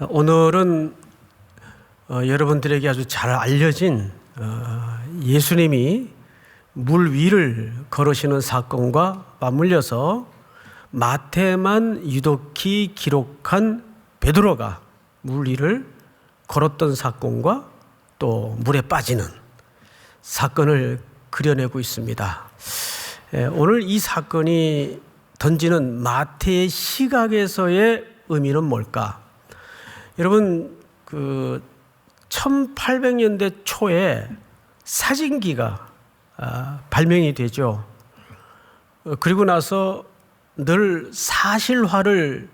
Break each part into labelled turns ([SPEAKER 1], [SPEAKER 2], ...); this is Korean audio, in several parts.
[SPEAKER 1] 오늘은 여러분들에게 아주 잘 알려진 예수님이 물 위를 걸으시는 사건과 맞물려서 마태만 유독히 기록한 베드로가 물 위를 걸었던 사건과 또 물에 빠지는 사건을 그려내고 있습니다. 오늘 이 사건이 던지는 마태의 시각에서의 의미는 뭘까? 여러분, 1800년대 초에 사진기가 발명이 되죠. 그리고 나서 늘 사실화를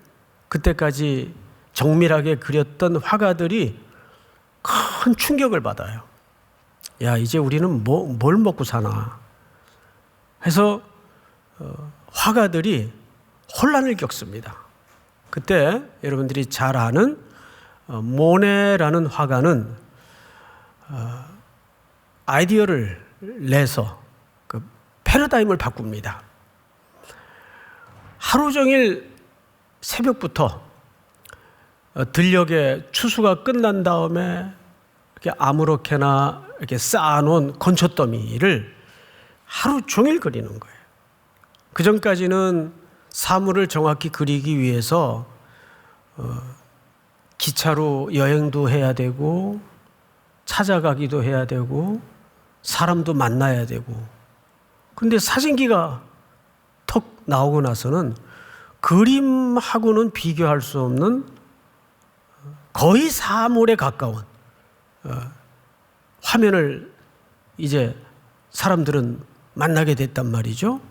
[SPEAKER 1] 그때까지 정밀하게 그렸던 화가들이 큰 충격을 받아요. 야, 이제 우리는 뭘 먹고 사나 해서 화가들이 혼란을 겪습니다. 그때 여러분들이 잘 아는 모네라는 화가는 아이디어를 내서 그 패러다임을 바꿉니다. 하루 종일 새벽부터 들녘에 추수가 끝난 다음에 이렇게 아무렇게나 이렇게 쌓아놓은 건초더미를 하루 종일 그리는 거예요. 그 전까지는 사물을 정확히 그리기 위해서 기차로 여행도 해야 되고 찾아가기도 해야 되고 사람도 만나야 되고, 근데 사진기가 턱 나오고 나서는 그림하고는 비교할 수 없는 거의 사물에 가까운 화면을 이제 사람들은 만나게 됐단 말이죠.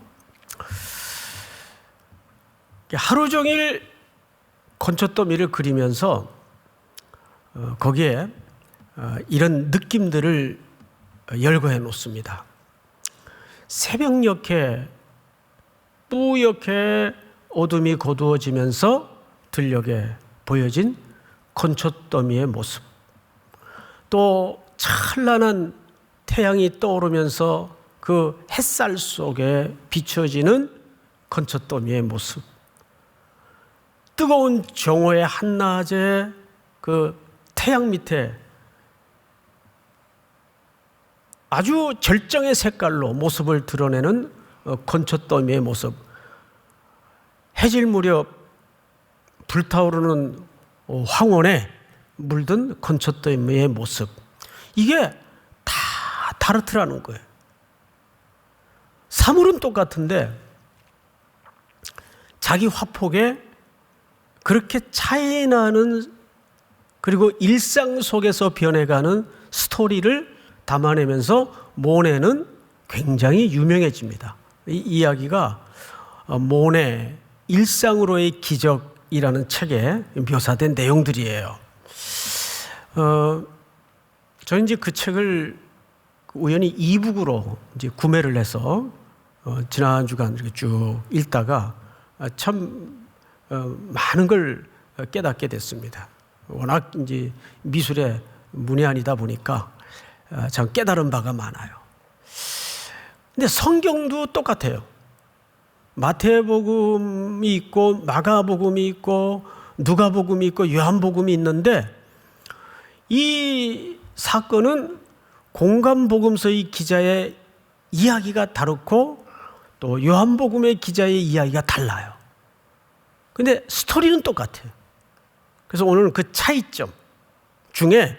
[SPEAKER 1] 하루 종일 건초더미를 그리면서 거기에 이런 느낌들을 열거해 놓습니다. 새벽녘에 뿌옇게 어둠이 거두어지면서 들녘에 보여진 건초더미의 모습, 또 찬란한 태양이 떠오르면서 그 햇살 속에 비춰지는 건초더미의 모습, 뜨거운 정오의 한낮에 그 태양 밑에 아주 절정의 색깔로 모습을 드러내는 건초더미의 모습, 해질 무렵 불타오르는 황혼에 물든 건초더미의 모습, 이게 다 다르더라는 거예요. 사물은 똑같은데 자기 화폭에 그렇게 차이나는, 그리고 일상 속에서 변해가는 스토리를 담아내면서 모네는 굉장히 유명해집니다. 이 이야기가 모네 일상으로의 기적이라는 책에 묘사된 내용들이에요. 저는 이제 그 책을 우연히 이북으로 이제 구매를 해서 지난 주간 이렇게 쭉 읽다가 참 많은 걸 깨닫게 됐습니다. 워낙 이제 미술의 문외한이다 보니까 참 깨달은 바가 많아요. 근데 성경도 똑같아요. 마태복음이 있고 마가복음이 있고 누가복음이 있고 요한복음이 있는데, 이 사건은 공간복음서의 기자의 이야기가 다르고 또 요한복음의 기자의 이야기가 달라요. 근데 스토리는 똑같아요. 그래서 오늘은 그 차이점 중에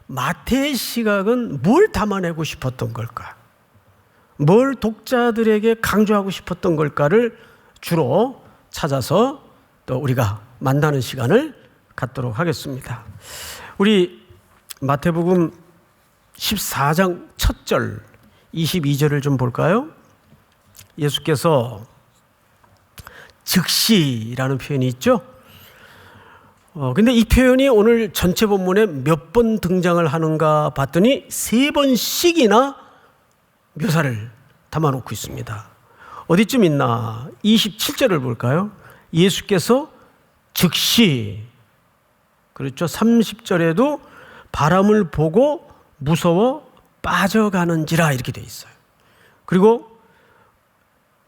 [SPEAKER 1] 마태의 시각은 뭘 담아내고 싶었던 걸까? 뭘 독자들에게 강조하고 싶었던 걸까를 주로 찾아서 또 우리가 만나는 시간을 갖도록 하겠습니다. 우리 마태복음 14장 첫 절 22절을 좀 볼까요? 예수께서 즉시라는 표현이 있죠. 근데 이 표현이 오늘 전체 본문에 몇 번 등장을 하는가 봤더니 3번씩이나 묘사를 담아놓고 있습니다. 어디쯤 있나? 27절을 볼까요? 예수께서 즉시, 그렇죠. 30절에도 바람을 보고 무서워 빠져가는지라 이렇게 돼 있어요. 그리고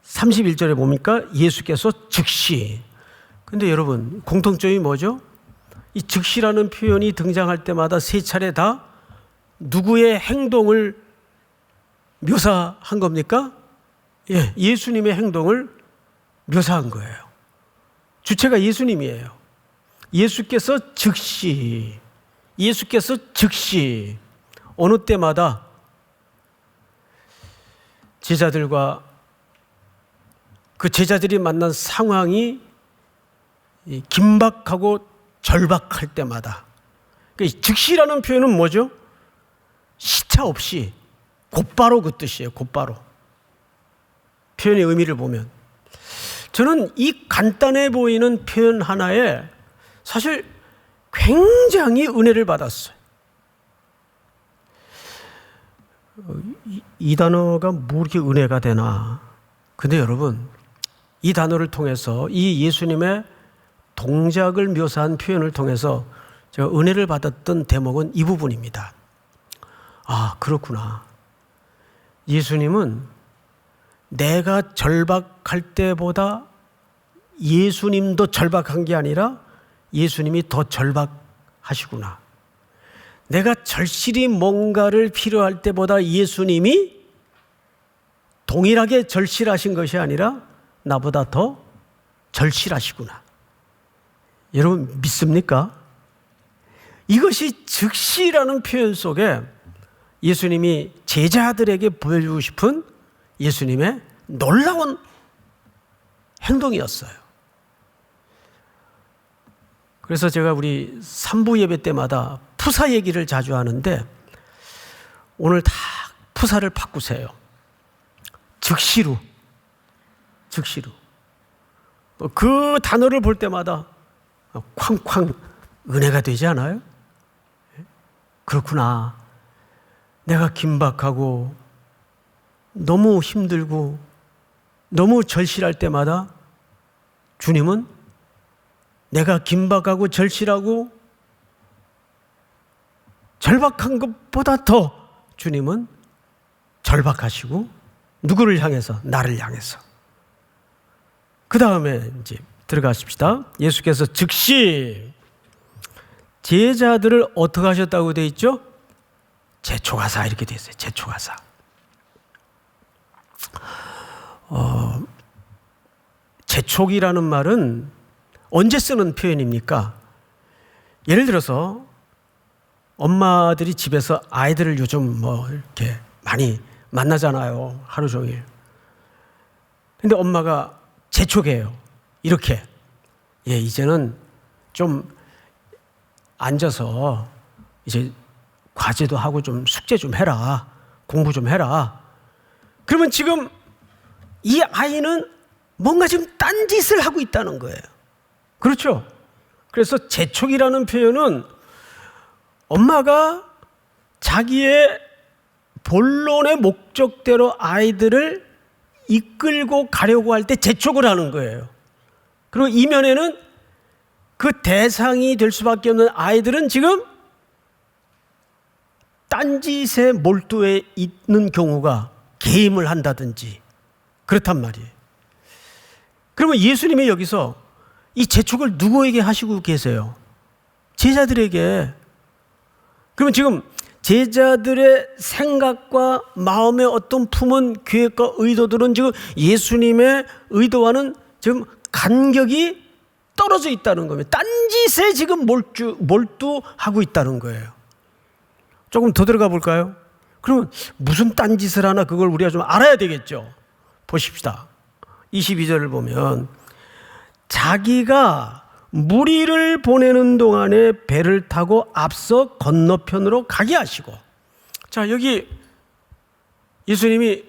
[SPEAKER 1] 31절에 보니까 예수께서 즉시. 근데 여러분, 공통점이 뭐죠? 이 즉시라는 표현이 등장할 때마다 세 차례 다 누구의 행동을 묘사한 겁니까? 예, 예수님의 행동을 묘사한 거예요. 주체가 예수님이에요. 예수께서 즉시 어느 때마다 제자들과 그 제자들이 만난 상황이 긴박하고 절박할 때마다, 즉시라는 표현은 뭐죠? 시차 없이 곧바로 그 뜻이에요. 곧바로. 표현의 의미를 보면 저는 이 간단해 보이는 표현 하나에 사실 굉장히 은혜를 받았어요. 이 단어가 뭐 이렇게 은혜가 되나. 근데 여러분, 이 단어를 통해서 이 예수님의 동작을 묘사한 표현을 통해서 제가 은혜를 받았던 대목은 이 부분입니다. 아, 그렇구나. 예수님은 내가 절박할 때보다 예수님도 절박한 게 아니라 예수님이 더 절박하시구나. 내가 절실히 뭔가를 필요할 때보다 예수님이 동일하게 절실하신 것이 아니라 나보다 더 절실하시구나. 여러분 믿습니까? 이것이 즉시라는 표현 속에 예수님이 제자들에게 보여주고 싶은 예수님의 놀라운 행동이었어요. 그래서 제가 우리 3부 예배 때마다 푸사 얘기를 자주 하는데 오늘 다 푸사를 바꾸세요. 즉시로. 그 단어를 볼 때마다 쾅쾅 은혜가 되지 않아요? 그렇구나. 내가 긴박하고 너무 힘들고 너무 절실할 때마다 주님은 내가 긴박하고 절실하고 절박한 것보다 더 주님은 절박하시고 누구를 향해서? 나를 향해서. 그 다음에 이제 들어가십시다. 예수께서 즉시 제자들을 어떻게 하셨다고 되어 있죠? 제초가사 이렇게 되어 있어요. 제초가사. 제촉이라는 말은 언제 쓰는 표현입니까? 예를 들어서 엄마들이 집에서 아이들을 요즘 뭐 이렇게 많이 만나잖아요. 하루 종일. 근데 엄마가 재촉해요. 이렇게. 이제는 좀 앉아서 이제 과제도 하고 좀 숙제 좀 해라. 공부 좀 해라. 그러면 지금 이 아이는 뭔가 지금 딴짓을 하고 있다는 거예요. 그렇죠? 그래서 재촉이라는 표현은 엄마가 자기의 본론의 목적대로 아이들을 이끌고 가려고 할 때 재촉을 하는 거예요. 그리고 이면에는 그 대상이 될 수밖에 없는 아이들은 지금 딴짓에 몰두해 있는 경우가 게임을 한다든지 그렇단 말이에요. 그러면 예수님이 여기서 이 재촉을 누구에게 하시고 계세요? 제자들에게. 그러면 지금 제자들의 생각과 마음의 어떤 품은 계획과 의도들은 지금 예수님의 의도와는 지금 간격이 떨어져 있다는 겁니다. 딴짓에 지금 몰두하고 있다는 거예요. 조금 더 들어가 볼까요? 그러면 무슨 딴짓을 하나 그걸 우리가 좀 알아야 되겠죠. 보십시다. 22절을 보면 자기가 무리를 보내는 동안에 배를 타고 앞서 건너편으로 가게 하시고. 자, 여기 예수님이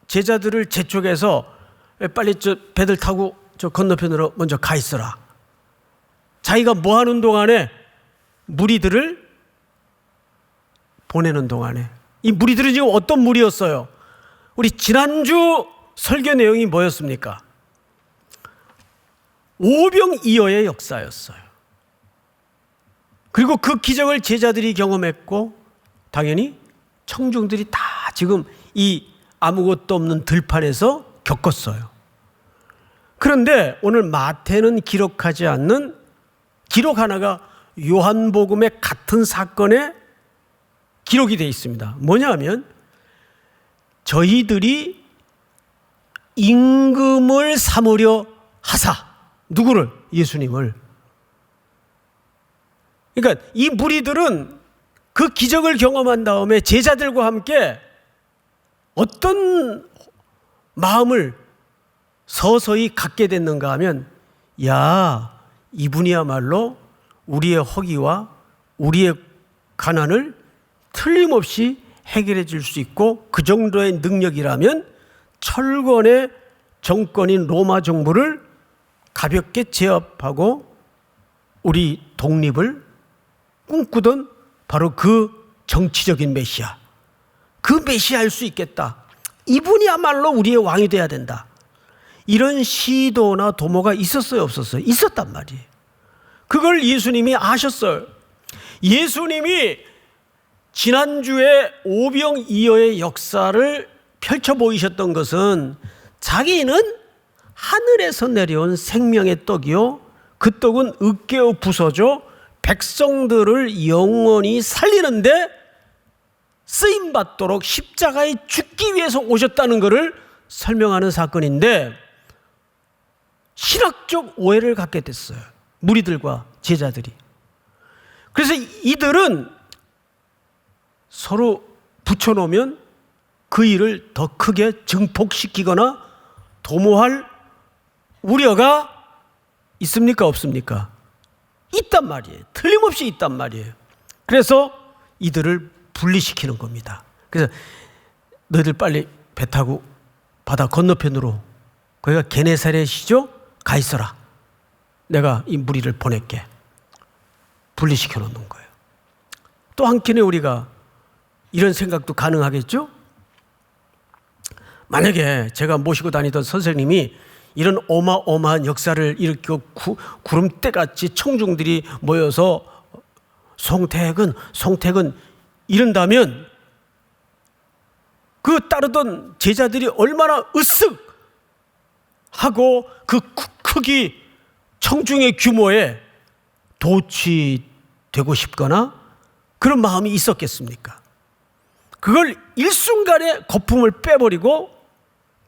[SPEAKER 1] 제자들을 재촉해서 빨리 저 배들 타고 저 건너편으로 먼저 가 있어라. 자기가 뭐 하는 동안에? 무리들을 보내는 동안에. 이 무리들은 지금 어떤 무리였어요? 우리 지난주 설교 내용이 뭐였습니까? 오병이어의 역사였어요. 그리고 그 기적을 제자들이 경험했고 당연히 청중들이 다 지금 이 아무것도 없는 들판에서 겪었어요. 그런데 오늘 마태는 기록하지 않는 기록 하나가 요한복음의 같은 사건에 기록이 되어 있습니다. 뭐냐 하면 저희들이 임금을 삼으려 하사. 누구를? 예수님을. 그러니까 이 무리들은 그 기적을 경험한 다음에 제자들과 함께 어떤 마음을 서서히 갖게 됐는가 하면, 야, 이분이야말로 우리의 허기와 우리의 가난을 틀림없이 해결해 줄 수 있고, 그 정도의 능력이라면 철권의 정권인 로마 정부를 가볍게 제압하고 우리 독립을 꿈꾸던 바로 그 정치적인 메시아, 그 메시아일 수 있겠다. 이분이야말로 우리의 왕이 돼야 된다. 이런 시도나 도모가 있었어요, 없었어요? 있었단 말이에요. 그걸 예수님이 아셨어요. 예수님이 지난주에 오병이어의 역사를 펼쳐 보이셨던 것은 자기는 하늘에서 내려온 생명의 떡이요, 그 떡은 으깨어 부서져 백성들을 영원히 살리는데 쓰임받도록 십자가에 죽기 위해서 오셨다는 것을 설명하는 사건인데, 신학적 오해를 갖게 됐어요, 무리들과 제자들이. 그래서 이들은 서로 붙여놓으면 그 일을 더 크게 증폭시키거나 도모할 우려가 있습니까, 없습니까? 있단 말이에요. 틀림없이 있단 말이에요. 그래서 이들을 분리시키는 겁니다. 그래서 너희들 빨리 배 타고 바다 건너편으로, 거기가 게네사렛이죠? 가 있어라. 내가 이 무리를 보낼게. 분리시켜 놓는 거예요. 또 한켠에 우리가 이런 생각도 가능하겠죠? 만약에 제가 모시고 다니던 선생님이 이런 어마어마한 역사를 일으키고 구름대같이 청중들이 모여서 송태근 이런다면 그 따르던 제자들이 얼마나 으쓱하고 그 크기, 청중의 규모에 도취되고 싶거나 그런 마음이 있었겠습니까? 그걸 일순간에 거품을 빼버리고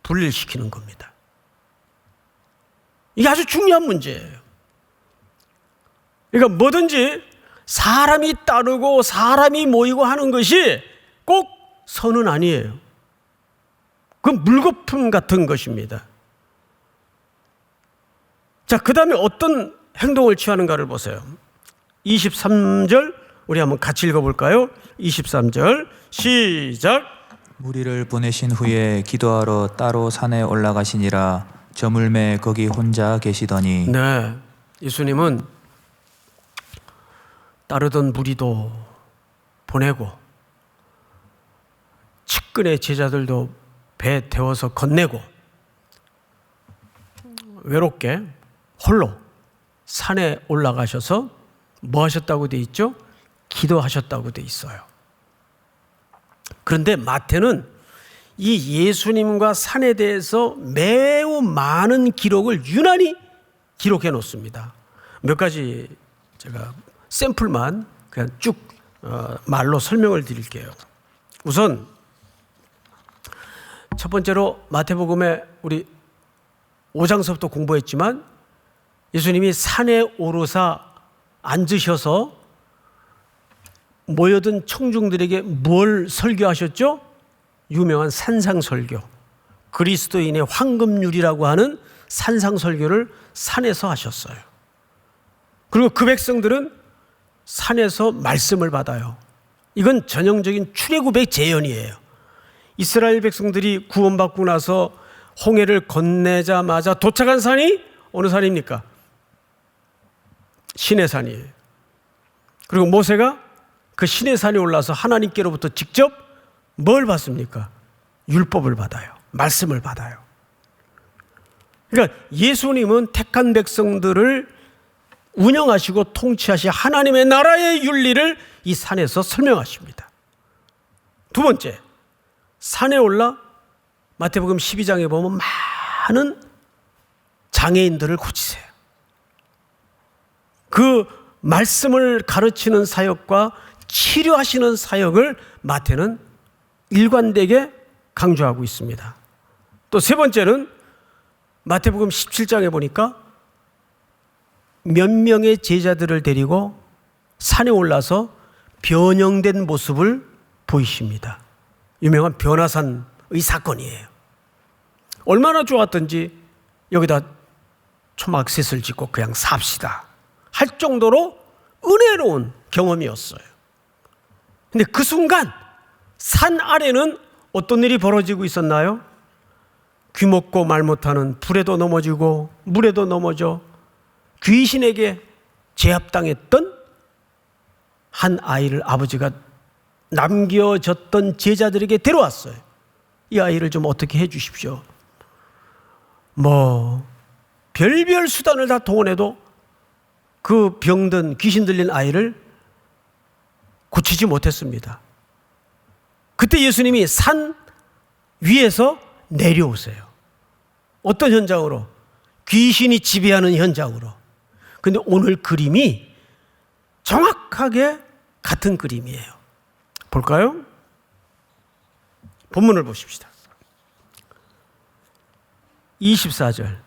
[SPEAKER 1] 분리시키는 겁니다. 이게 아주 중요한 문제예요. 그러니까 뭐든지 사람이 따르고 사람이 모이고 하는 것이 꼭 선은 아니에요. 그건 물거품 같은 것입니다. 자, 그 다음에 어떤 행동을 취하는가를 보세요. 23절 우리 한번 같이 읽어볼까요? 23절 시작.
[SPEAKER 2] 무리를 보내신 후에 기도하러 따로 산에 올라가시니라. 저물매 거기 혼자 계시더니.
[SPEAKER 1] 네, 예수님은 따르던 무리도 보내고 측근의 제자들도 배 태워서 건네고 외롭게 홀로 산에 올라가셔서 뭐 하셨다고 돼 있죠? 기도하셨다고 돼 있어요. 그런데 마태는 이 예수님과 산에 대해서 매우 많은 기록을 유난히 기록해 놓습니다. 몇 가지 제가 샘플만 그냥 쭉 말로 설명을 드릴게요. 우선 첫 번째로 마태복음에 우리 5장서부터 공부했지만 예수님이 산에 오르사 앉으셔서 모여든 청중들에게 뭘 설교하셨죠? 유명한 산상설교, 그리스도인의 황금률이라고 하는 산상설교를 산에서 하셨어요. 그리고 그 백성들은 산에서 말씀을 받아요. 이건 전형적인 출애굽의 재현이에요. 이스라엘 백성들이 구원받고 나서 홍해를 건네자마자 도착한 산이 어느 산입니까? 시내산이에요. 그리고 모세가 그 시내산에 올라서 하나님께로부터 직접 뭘 받습니까? 율법을 받아요. 말씀을 받아요. 그러니까 예수님은 택한 백성들을 운영하시고 통치하시 하나님의 나라의 윤리를 이 산에서 설명하십니다. 두 번째, 산에 올라 마태복음 12장에 보면 많은 장애인들을 고치세요. 그 말씀을 가르치는 사역과 치료하시는 사역을 마태는 일관되게 강조하고 있습니다. 또 세 번째는 마태복음 17장에 보니까 몇 명의 제자들을 데리고 산에 올라서 변형된 모습을 보이십니다. 유명한 변화산의 사건이에요. 얼마나 좋았던지 여기다 초막셋을 짓고 그냥 삽시다 할 정도로 은혜로운 경험이었어요. 근데 그 순간 산 아래는 어떤 일이 벌어지고 있었나요? 귀먹고 말 못하는 불에도 넘어지고 물에도 넘어져 귀신에게 제압당했던 한 아이를 아버지가 남겨졌던 제자들에게 데려왔어요. 이 아이를 좀 어떻게 해 주십시오. 별별 수단을 다 동원해도 그 병든 귀신 들린 아이를 고치지 못했습니다. 그때 예수님이 산 위에서 내려오세요. 어떤 현장으로? 귀신이 지배하는 현장으로. 근데 오늘 그림이 정확하게 같은 그림이에요. 볼까요? 본문을 보십시다. 24절.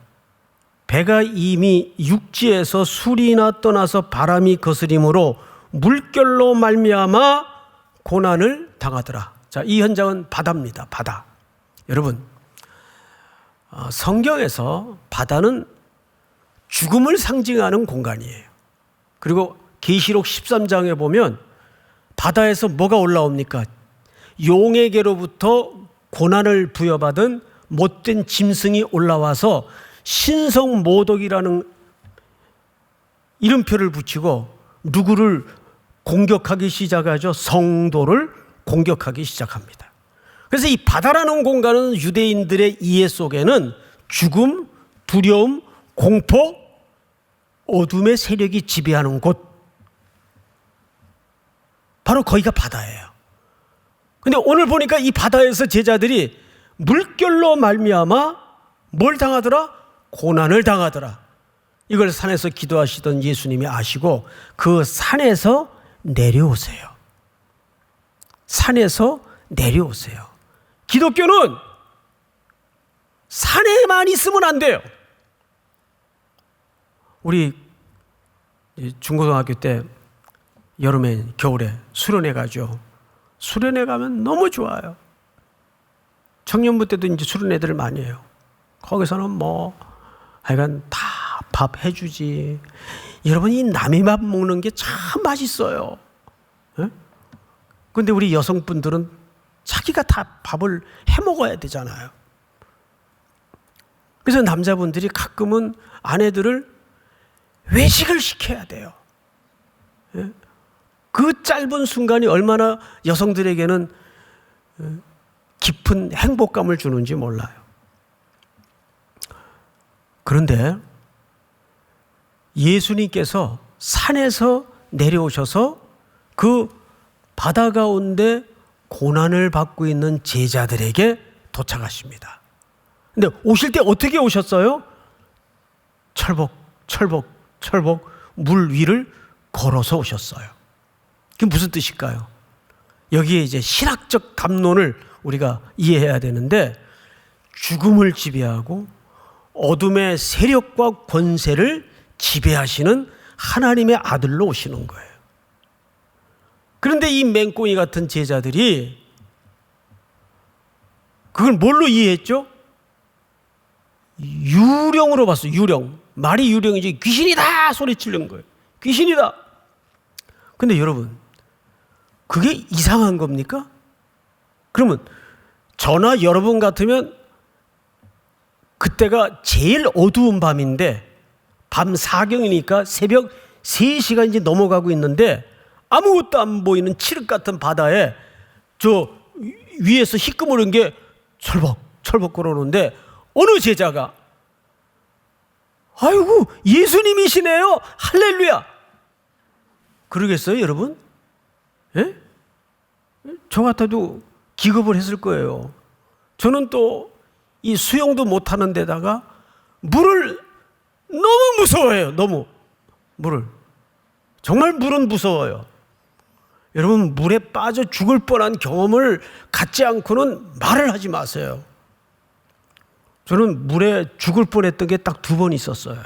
[SPEAKER 1] 배가 이미 육지에서 술이나 떠나서 바람이 거스림으로 물결로 말미암아 고난을 당하더라. 자, 이 현장은 바다입니다. 바다. 여러분, 성경에서 바다는 죽음을 상징하는 공간이에요. 그리고 계시록 13장에 보면 바다에서 뭐가 올라옵니까? 용에게로부터 고난을 부여받은 못된 짐승이 올라와서 신성모독이라는 이름표를 붙이고 누구를 공격하기 시작하죠? 성도를 공격하기 시작합니다. 그래서 이 바다라는 공간은 유대인들의 이해 속에는 죽음, 두려움, 공포, 어둠의 세력이 지배하는 곳, 바로 거기가 바다예요. 근데 오늘 보니까 이 바다에서 제자들이 물결로 말미암아 뭘 당하더라? 고난을 당하더라. 이걸 산에서 기도하시던 예수님이 아시고 그 산에서 내려오세요. 산에서 내려오세요. 기독교는 산에만 있으면 안 돼요. 우리 중고등학교 때 여름에 겨울에 수련회 가죠. 수련회 가면 너무 좋아요. 청년부 때도 이제 수련회들을 많이 해요. 거기서는 하여간 다 밥 해주지. 여러분, 이 남의 밥 먹는 게 참 맛있어요. 그런데 우리 여성분들은 자기가 다 밥을 해 먹어야 되잖아요. 그래서 남자분들이 가끔은 아내들을 외식을 시켜야 돼요. 그 짧은 순간이 얼마나 여성들에게는 깊은 행복감을 주는지 몰라요. 그런데 예수님께서 산에서 내려오셔서 그 바다 가운데 고난을 받고 있는 제자들에게 도착하십니다. 근데 오실 때 어떻게 오셨어요? 철복 물 위를 걸어서 오셨어요. 그게 무슨 뜻일까요? 여기에 이제 신학적 담론을 우리가 이해해야 되는데, 죽음을 지배하고 어둠의 세력과 권세를 지배하시는 하나님의 아들로 오시는 거예요. 그런데 이 맹꽁이 같은 제자들이 그걸 뭘로 이해했죠? 유령으로 봤어요. 유령. 말이 유령이지 귀신이다 소리치는 거예요. 귀신이다. 근데 여러분, 그게 이상한 겁니까? 그러면 저나 여러분 같으면 그때가 제일 어두운 밤인데, 밤 4경이니까 새벽 3시가 이제 넘어가고 있는데 아무것도 안 보이는 칠흑 같은 바다에 저 위에서 희끄무른 게 철벅 걸어오는데 어느 제자가 아이고 예수님이시네요, 할렐루야 그러겠어요 여러분? 예? 저 같아도 기겁을 했을 거예요. 저는 또 이 수영도 못하는 데다가 물을 너무 무서워해요. 너무 물을 정말 물은 무서워요. 여러분, 물에 빠져 죽을 뻔한 경험을 갖지 않고는 말을 하지 마세요. 저는 물에 죽을 뻔했던 게 딱 2번 있었어요.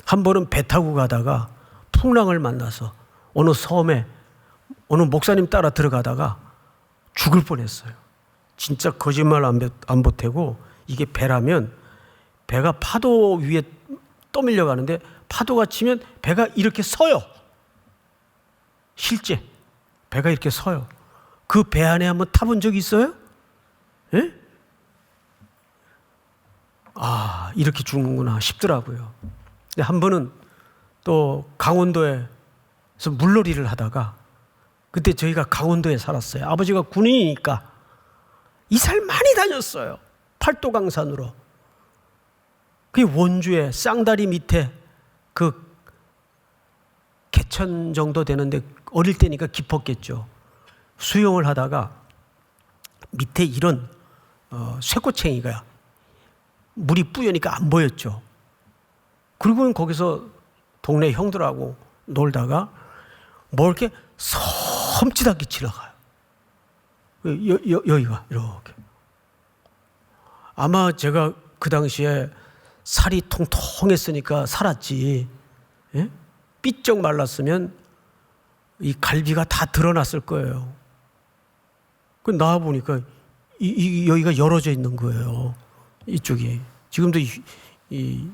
[SPEAKER 1] 한 번은 배 타고 가다가 풍랑을 만나서 어느 섬에 어느 목사님 따라 들어가다가 죽을 뻔했어요. 진짜 거짓말 안 보태고, 이게 배라면 배가 파도 위에 떠밀려 가는데 파도가 치면 배가 이렇게 서요. 실제 배가 이렇게 서요. 그 배 안에 한번 타본 적 있어요? 예? 아, 이렇게 죽는구나 싶더라고요. 근데 한 번은 또 강원도에서 물놀이를 하다가, 그때 저희가 강원도에 살았어요. 아버지가 군인이니까 이사를 많이 다녔어요. 팔도강산으로. 그 원주에 쌍다리 밑에 그 개천 정도 되는데, 어릴 때니까 깊었겠죠. 수영을 하다가 밑에 이런 쇠꼬챙이가 물이 뿌여니까 안 보였죠. 그리고는 거기서 동네 형들하고 놀다가 뭐 이렇게 섬찟하게 지나가요. 여기가 이렇게. 아마 제가 그 당시에 살이 통통했으니까 살았지, 예? 삐쩍 말랐으면 이 갈비가 다 드러났을 거예요. 그 나와 보니까 여기가 열어져 있는 거예요. 이쪽이. 지금도 이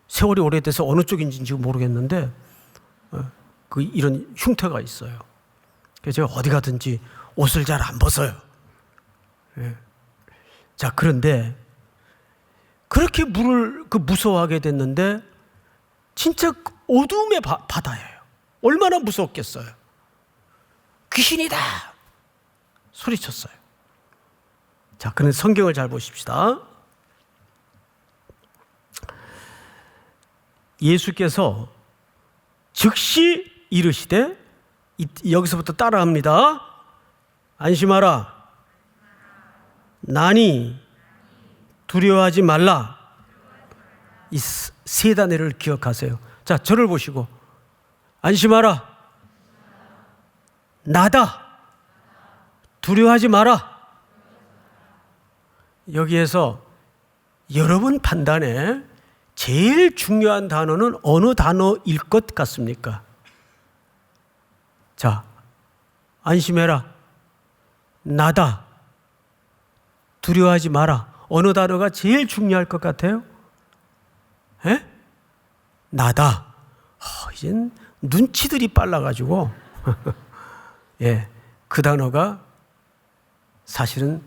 [SPEAKER 1] 세월이 오래돼서 어느 쪽인지 지금 모르겠는데 이런 흉터가 있어요. 그래서 제가 어디 가든지 옷을 잘 안 벗어요. 예. 자, 그런데 그렇게 물을 무서워하게 됐는데 진짜 어둠의 바다예요. 얼마나 무섭겠어요. 귀신이다 소리쳤어요. 자, 그럼 성경을 잘 보십시다. 예수께서 즉시 이르시되, 여기서부터 따라합니다. 안심하라. 나니 두려워하지 말라. 이 세 단어를 기억하세요. 자, 저를 보시고 안심하라. 나다. 두려워하지 마라. 여기에서 여러분 판단에 제일 중요한 단어는 어느 단어일 것 같습니까? 자, 안심해라. 나다. 두려워하지 마라. 어느 단어가 제일 중요할 것 같아요? 에? 나다. 이젠 눈치들이 빨라가지고 예, 그 단어가 사실은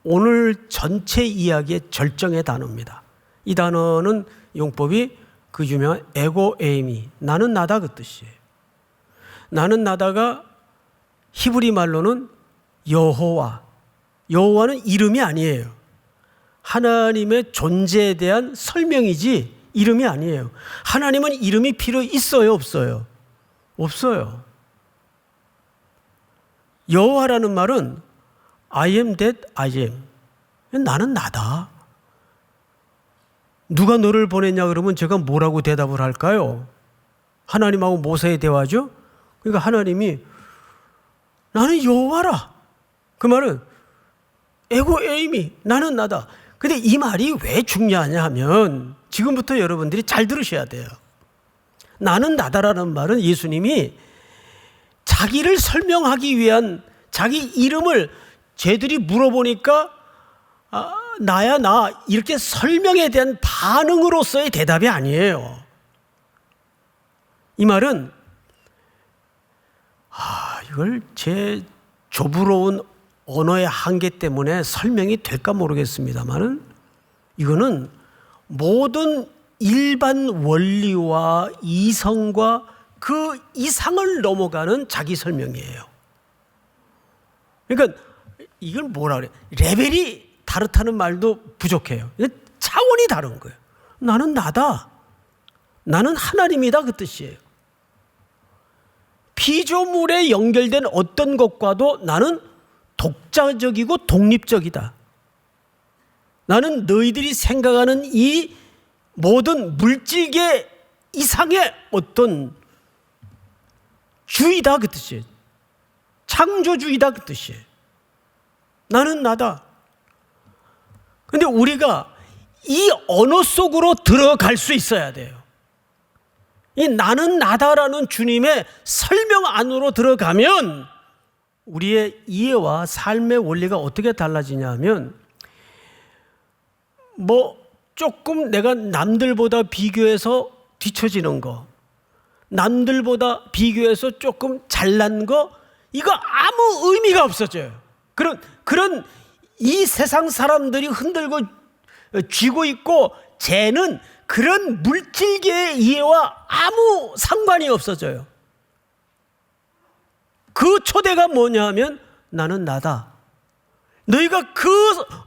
[SPEAKER 1] 오늘 전체 이야기의 절정의 단어입니다. 이 단어는 용법이 그 유명한 에고 에이미, 나는 나다 그 뜻이에요. 나는 나다가 히브리 말로는 여호와, 여호와는 이름이 아니에요. 하나님의 존재에 대한 설명이지 이름이 아니에요. 하나님은 이름이 필요 있어요, 없어요? 없어요. 여호와라는 말은 I am that I am. 나는 나다. 누가 너를 보냈냐 그러면 제가 뭐라고 대답을 할까요? 하나님하고 모세의 대화죠. 그러니까 하나님이 나는 여호와라. 그 말은 에고 에이미, 나는 나다. 근데 이 말이 왜 중요하냐 하면 지금부터 여러분들이 잘 들으셔야 돼요. 나는 나다라는 말은 예수님이 자기를 설명하기 위한, 자기 이름을 쟤들이 물어보니까 나야 나 이렇게 설명에 대한 반응으로서의 대답이 아니에요. 이 말은 이걸 제 좁으로운 언어의 한계 때문에 설명이 될까 모르겠습니다만은 이거는 모든 일반 원리와 이성과 그 이상을 넘어가는 자기 설명이에요. 그러니까 이걸 뭐라 그래? 레벨이 다르다는 말도 부족해요. 차원이 다른 거예요. 나는 나다. 나는 하나님이다 그 뜻이에요. 피조물에 연결된 어떤 것과도 나는 독자적이고 독립적이다. 나는 너희들이 생각하는 이 모든 물질계 이상의 어떤 주이다 그 뜻이에요. 창조주이다 그 뜻이에요. 나는 나다. 근데 우리가 이 언어 속으로 들어갈 수 있어야 돼요. 이 나는 나다라는 주님의 설명 안으로 들어가면 우리의 이해와 삶의 원리가 어떻게 달라지냐면, 조금 내가 남들보다 비교해서 뒤처지는 거, 남들보다 비교해서 조금 잘난 거, 이거 아무 의미가 없어져요. 그런 이 세상 사람들이 흔들고 쥐고 있고 쟤는 그런 물질계의 이해와 아무 상관이 없어져요. 그 초대가 뭐냐 하면 나는 나다. 너희가 그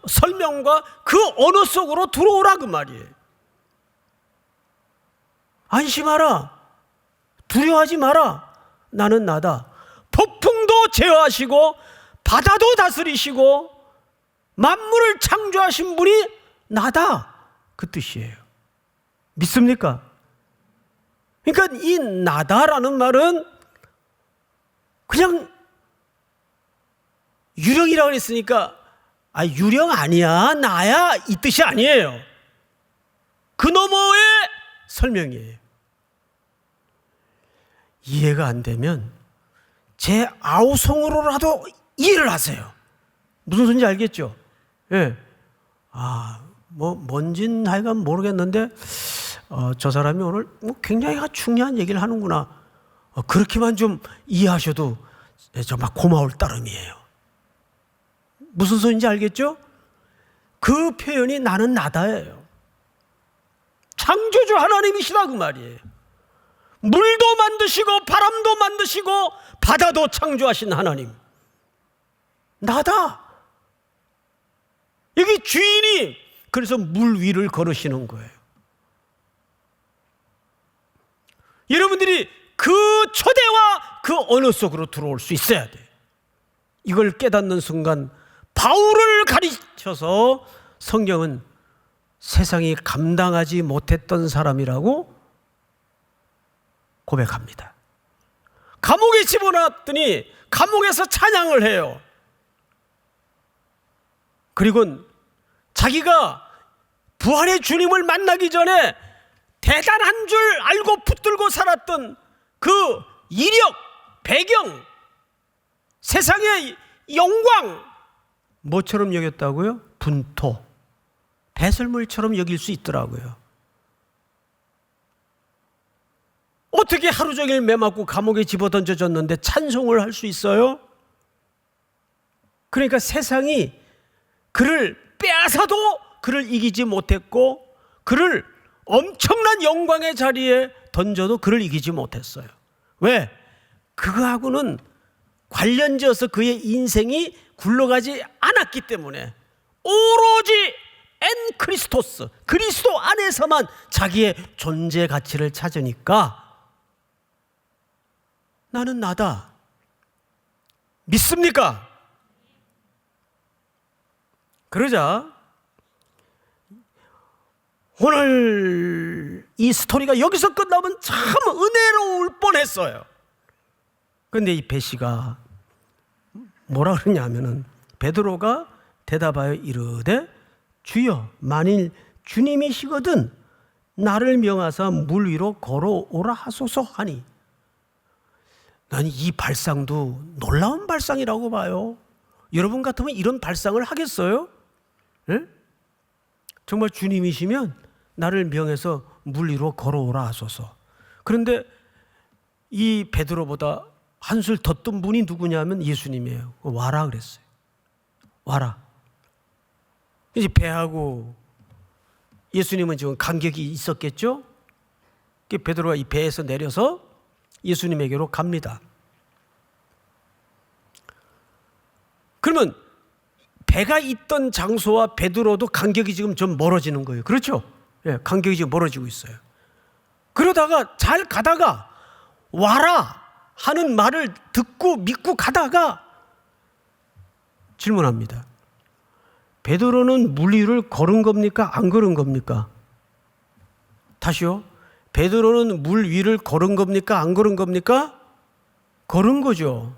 [SPEAKER 1] 설명과 그 언어 속으로 들어오라 그 말이에요. 안심하라. 두려워하지 마라. 나는 나다. 폭풍도 제어하시고 바다도 다스리시고 만물을 창조하신 분이 나다. 그 뜻이에요. 믿습니까? 그러니까 이 나다라는 말은 그냥 유령이라고 했으니까 유령 아니야 나야 이 뜻이 아니에요. 그 너머의 설명이에요. 이해가 안 되면 제 아우성으로라도 이해를 하세요. 무슨 소리인지 알겠죠? 예. 뭔진 하여간 모르겠는데 저 사람이 오늘 굉장히 중요한 얘기를 하는구나. 그렇게만 좀 이해하셔도 정말 고마울 따름이에요. 무슨 소리인지 알겠죠? 그 표현이 나는 나다예요. 창조주 하나님이시라 그 말이에요. 물도 만드시고 바람도 만드시고 바다도 창조하신 하나님. 나다. 여기 주인이 그래서 물 위를 걸으시는 거예요. 여러분들이 그 초대와 그 언어 속으로 들어올 수 있어야 돼. 이걸 깨닫는 순간 바울을 가르쳐서 성경은 세상이 감당하지 못했던 사람이라고 고백합니다. 감옥에 집어넣었더니 감옥에서 찬양을 해요. 그리고 자기가 부활의 주님을 만나기 전에 대단한 줄 알고 붙들고 살았던 그 이력, 배경, 세상의 영광 뭐처럼 여겼다고요? 분토, 배설물처럼 여길 수 있더라고요. 어떻게 하루 종일 매맞고 감옥에 집어던져졌는데 찬송을 할 수 있어요? 그러니까 세상이 그를 빼앗아도 그를 이기지 못했고, 그를 엄청난 영광의 자리에 던져도 그를 이기지 못했어요. 왜? 그거하고는 관련지어서 그의 인생이 굴러가지 않았기 때문에, 오로지 엔 크리스토스, 그리스도 안에서만 자기의 존재 가치를 찾으니까 나는 나다. 믿습니까? 그러자 오늘 이 스토리가 여기서 끝나면 참 은혜로울 뻔했어요. 그런데 이 배시가 뭐라 그러냐면은, 베드로가 대답하여 이르되 주여, 만일 주님이시거든 나를 명하사 물 위로 걸어오라 하소서 하니. 나는 이 발상도 놀라운 발상이라고 봐요. 여러분 같으면 이런 발상을 하겠어요? 네? 정말 주님이시면 나를 명해서 물 위로 걸어오라 하소서. 그런데 이 베드로보다 한술 더 뜬 분이 누구냐면 예수님이에요. 와라 그랬어요. 와라. 이제 배하고 예수님은 지금 간격이 있었겠죠? 베드로가 이 배에서 내려서 예수님에게로 갑니다. 그러면 배가 있던 장소와 베드로도 간격이 지금 좀 멀어지는 거예요. 그렇죠? 예, 간격이 지금 멀어지고 있어요. 그러다가 잘 가다가 와라 하는 말을 듣고 믿고 가다가 질문합니다. 베드로는 물 위를 걸은 겁니까? 안 걸은 겁니까? 다시요. 베드로는 물 위를 걸은 겁니까? 안 걸은 겁니까? 걸은 거죠.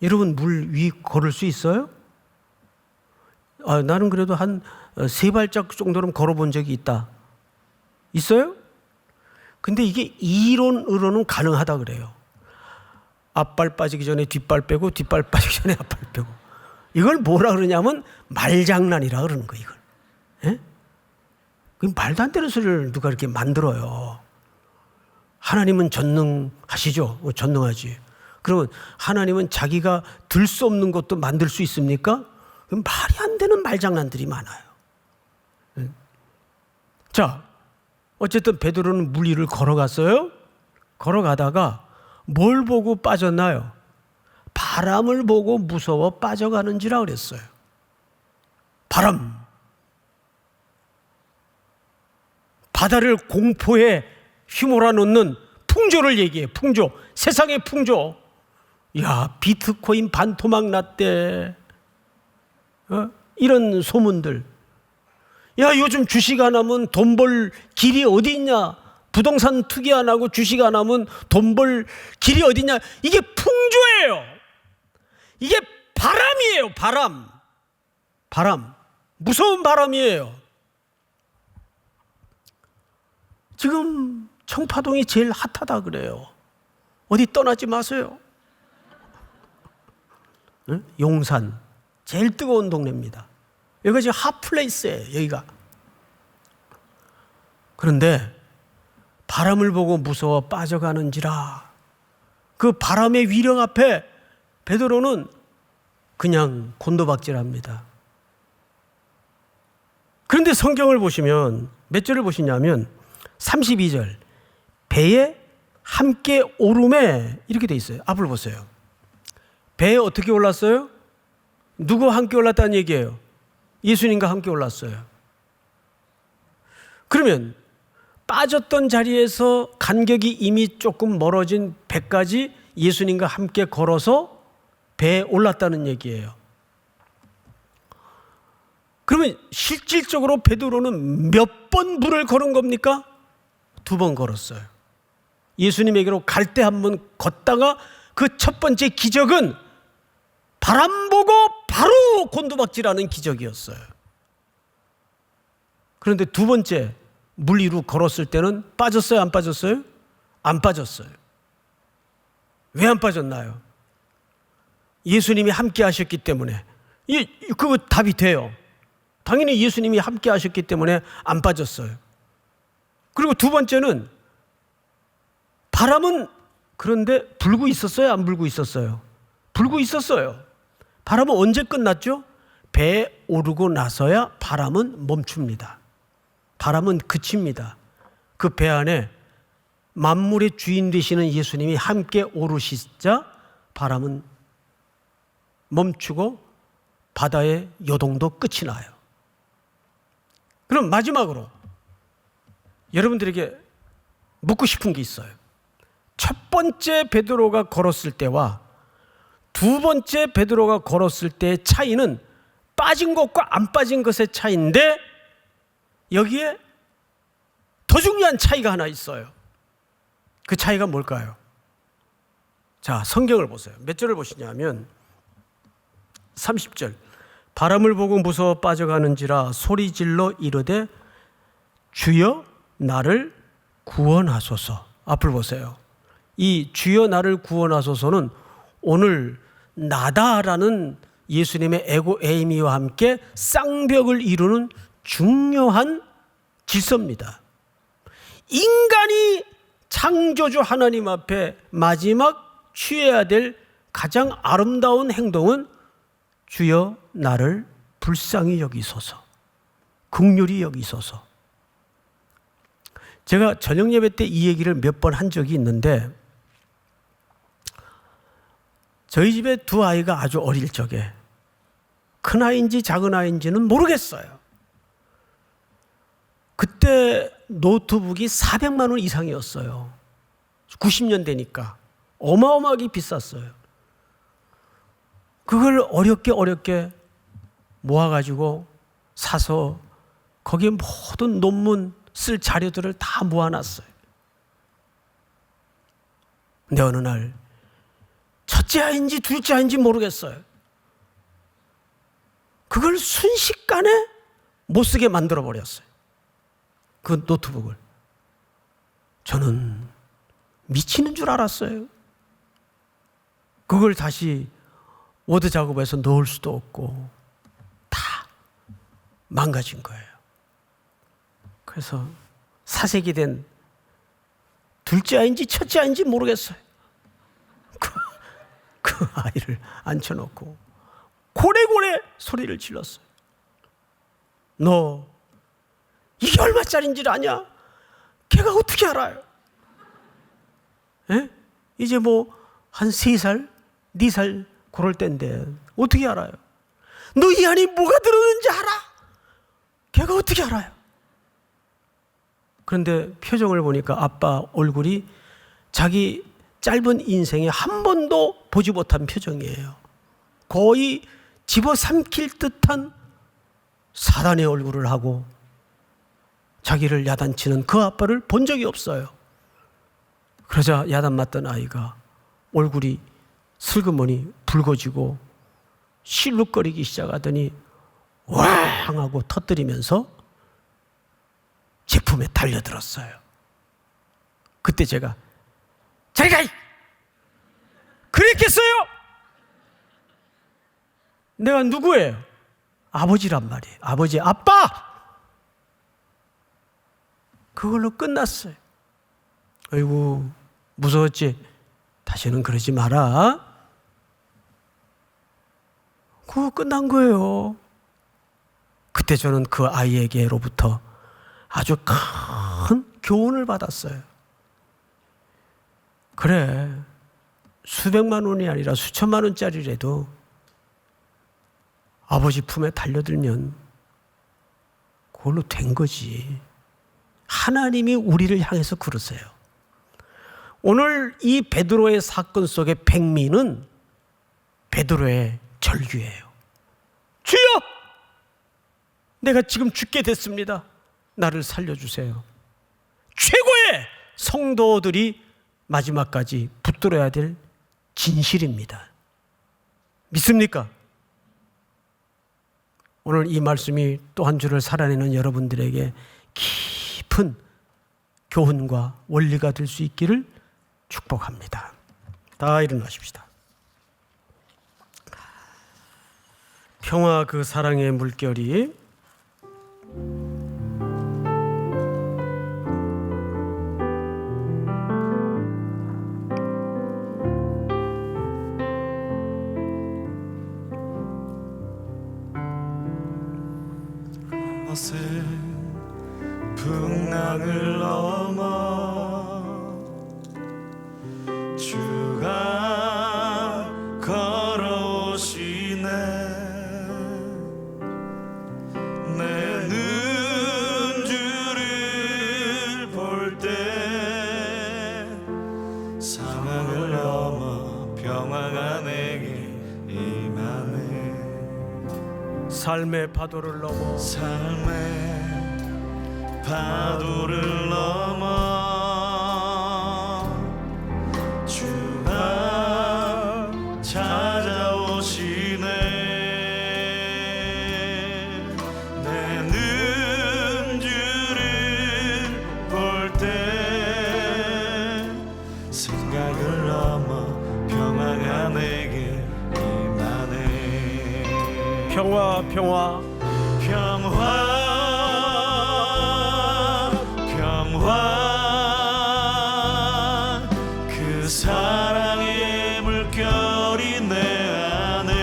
[SPEAKER 1] 여러분 물 위 걸을 수 있어요? 나는 그래도 한 3발짝 정도는 걸어본 적이 있다. 있어요? 근데 이게 이론으로는 가능하다 그래요. 앞발 빠지기 전에 뒷발 빼고 뒷발 빠지기 전에 앞발 빼고. 이걸 뭐라 그러냐면 말장난이라 그러는 거예요. 이걸. 예? 그 말도 안 되는 소리를 누가 이렇게 만들어요. 하나님은 전능하시죠. 전능하지. 그러면 하나님은 자기가 들 수 없는 것도 만들 수 있습니까? 말이 안 되는 말장난들이 많아요. 자, 어쨌든 베드로는 물 위를 걸어갔어요. 걸어가다가 뭘 보고 빠졌나요? 바람을 보고 무서워 빠져가는지라 그랬어요. 바람. 바다를 공포에 휘몰아 놓는 풍조를 얘기해. 풍조. 세상의 풍조. 야, 비트코인 반토막 났대. 이런 소문들. 야, 요즘 주식 안 하면 돈 벌 길이 어디 있냐? 부동산 투기 안 하고 주식 안 하면 돈 벌 길이 어디 있냐? 이게 풍조예요. 이게 바람이에요. 바람. 바람. 무서운 바람이에요. 지금 청파동이 제일 핫하다 그래요. 어디 떠나지 마세요. 응? 용산. 제일 뜨거운 동네입니다. 여기가 지금 핫플레이스예요. 여기가. 그런데 바람을 보고 무서워 빠져가는지라 그 바람의 위력 앞에 베드로는 그냥 곤도박질합니다. 그런데 성경을 보시면 몇 절을 보시냐면 32절 배에 함께 오름에 이렇게 돼 있어요. 앞을 보세요. 배에 어떻게 올랐어요? 누구와 함께 올랐다는 얘기예요? 예수님과 함께 올랐어요. 그러면 빠졌던 자리에서 간격이 이미 조금 멀어진 배까지 예수님과 함께 걸어서 배에 올랐다는 얘기예요. 그러면 실질적으로 베드로는 몇 번 물을 걸은 겁니까? 2번 걸었어요. 예수님에게로 갈 때 한 번 걷다가 그 첫 번째 기적은 바람 보고 바로 곤두박질하는 기적이었어요. 그런데 2번째 물 위로 걸었을 때는 빠졌어요? 안 빠졌어요? 안 빠졌어요. 왜 안 빠졌나요? 예수님이 함께 하셨기 때문에. 그거 답이 돼요. 당연히 예수님이 함께 하셨기 때문에 안 빠졌어요. 그리고 2번째는 바람은 그런데 불고 있었어요? 안 불고 있었어요? 불고 있었어요. 바람은 언제 끝났죠? 배에 오르고 나서야 바람은 멈춥니다. 바람은 그칩니다. 그 배 안에 만물의 주인 되시는 예수님이 함께 오르시자 바람은 멈추고 바다의 요동도 끝이 나요. 그럼 마지막으로 여러분들에게 묻고 싶은 게 있어요. 첫 번째 베드로가 걸었을 때와 2번째 베드로가 걸었을 때의 차이는 빠진 것과 안 빠진 것의 차이인데 여기에 더 중요한 차이가 하나 있어요. 그 차이가 뭘까요? 자, 성경을 보세요. 몇 절을 보시냐면 30절 바람을 보고 무서워 빠져가는지라 소리질러 이르되 주여 나를 구원하소서. 앞을 보세요. 이 주여 나를 구원하소서는 오늘 나다라는 예수님의 에고 에이미와 함께 쌍벽을 이루는 중요한 질서입니다. 인간이 창조주 하나님 앞에 마지막 취해야 될 가장 아름다운 행동은 주여 나를 불쌍히 여기소서, 긍휼히 여기소서. 제가 저녁 예배 때 이 얘기를 몇 번 한 적이 있는데 저희 집에 2 아이가 아주 어릴 적에 큰 아이인지 작은 아이인지는 모르겠어요. 그때 노트북이 400만 원 이상이었어요. 90년대니까 어마어마하게 비쌌어요. 그걸 어렵게 모아가지고 사서 거기에 모든 논문 쓸 자료들을 다 모아놨어요. 근데 어느 날 첫째 아이인지 둘째 아이인지 모르겠어요. 그걸 순식간에 못 쓰게 만들어 버렸어요. 그 노트북을. 저는 미치는 줄 알았어요. 그걸 다시 워드 작업해서 넣을 수도 없고 다 망가진 거예요. 그래서 사색이 된 둘째 아이인지 첫째 아이인지 모르겠어요. 그 아이를 앉혀놓고 고래고래 소리를 질렀어요. 너 이게 얼마짜리인지를 아냐? 걔가 어떻게 알아요? 에? 이제 뭐 한 3살, 4살 그럴 때인데 어떻게 알아요? 너 이 안에 뭐가 들어있는지 알아? 걔가 어떻게 알아요? 그런데 표정을 보니까 아빠 얼굴이 자기 짧은 인생에 한 번도 보지 못한 표정이에요. 거의 집어삼킬 듯한 사단의 얼굴을 하고 자기를 야단치는 그 아빠를 본 적이 없어요. 그러자 야단 맞던 아이가 얼굴이 슬그머니 붉어지고 실룩거리기 시작하더니 왕 하고 터뜨리면서 제품에 달려들었어요. 그때 제가 저리 가! 그랬겠어요? 내가 누구예요? 아버지란 말이에요. 아버지, 아빠! 그걸로 끝났어요. 아이고, 무서웠지? 다시는 그러지 마라. 그거 끝난 거예요. 그때 저는 그 아이에게로부터 아주 큰 교훈을 받았어요. 그래, 수백만 원이 아니라 수천만 원짜리라도 아버지 품에 달려들면 그걸로 된 거지. 하나님이 우리를 향해서 그러세요. 오늘 이 베드로의 사건 속의 백미는 베드로의 절규예요. 주여! 내가 지금 죽게 됐습니다. 나를 살려주세요. 최고의 성도들이 마지막까지 붙들어야 될 진실입니다. 믿습니까? 오늘 이 말씀이 또 한 주를 살아내는 여러분들에게 깊은 교훈과 원리가 될 수 있기를 축복합니다. 다 일어나십시다. 평화 그 사랑의 물결이
[SPEAKER 3] 풍랑을 넘어 주가 걸어오시네. 내 눈주를 볼 때 상황을 넘어 평화가 내게 임하네.
[SPEAKER 1] 삶의 파도를 넘어
[SPEAKER 3] 삶의 파도를 넘어 주가 찾아오시네. 내 눈주를 볼 때 생각을 넘어 평화가 내게 임하네.
[SPEAKER 1] 평화 평화
[SPEAKER 3] 평화 그 사랑의 물결이 내 안에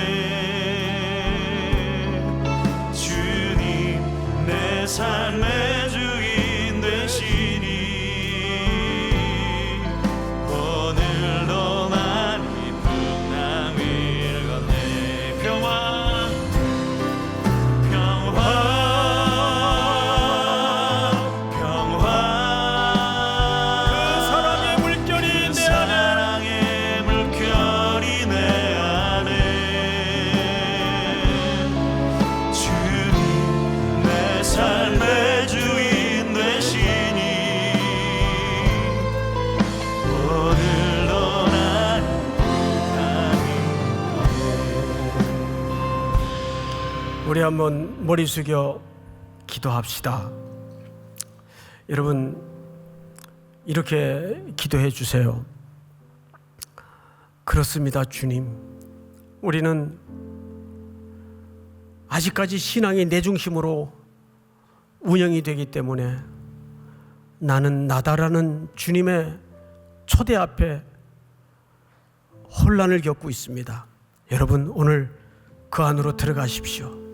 [SPEAKER 3] 주님 내 삶의 주인 되시니 오늘도 난 이 풍랑 위를 걷네. 평화 평화 그 사랑의 물결이 내 안에
[SPEAKER 1] 우리 한번 머리 숙여 기도합시다. 여러분, 이렇게 기도해 주세요. 그렇습니다, 주님. 우리는 아직까지 신앙이 내 중심으로 운영이 되기 때문에 나는 나다라는 주님의 초대 앞에 혼란을 겪고 있습니다. 여러분, 오늘 그 안으로 들어가십시오.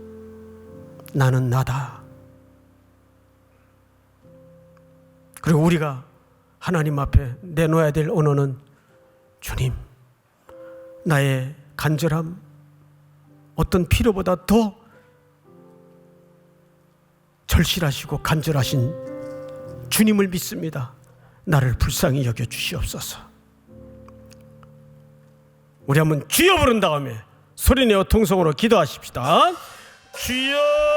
[SPEAKER 1] 나는 나다. 그리고 우리가 하나님 앞에 내놓아야 될 언어는 주님, 나의 간절함, 어떤 필요보다 더 절실하시고 간절하신 주님을 믿습니다. 나를 불쌍히 여겨 주시옵소서. 우리 한번 주여 부른 다음에 소리내어 통성으로 기도하십시다. 주여.